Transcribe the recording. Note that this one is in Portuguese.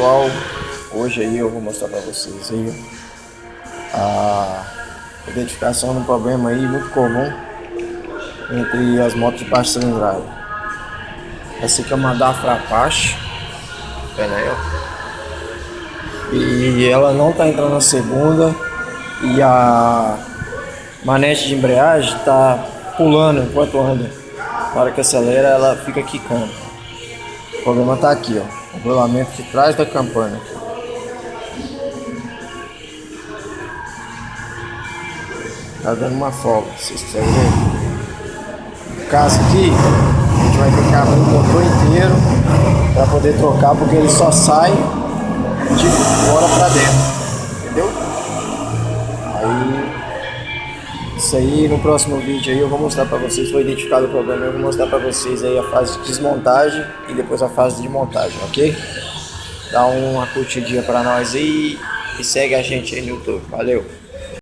Pessoal, hoje aí eu vou mostrar para vocês aí a identificação de um problema aí muito comum entre as motos de baixa cilindrada. Essa aqui é uma Dafra Apache, pneu, e ela não está entrando na segunda e a manete de embreagem está pulando enquanto anda. Na hora que acelera ela fica quicando. O problema está aqui, ó, o rolamento de trás da campana. Tá dando uma folga, vocês conseguem ver? No caso aqui, a gente vai ter que abrir o motor inteiro para poder trocar, porque ele só sai de fora para dentro, entendeu? Aí, isso aí no próximo vídeo aí eu vou mostrar para vocês, foi identificado o problema, eu vou mostrar para vocês aí a fase de desmontagem e depois a fase de montagem, ok? Dá uma curtidinha para nós aí e segue a gente aí no YouTube, valeu!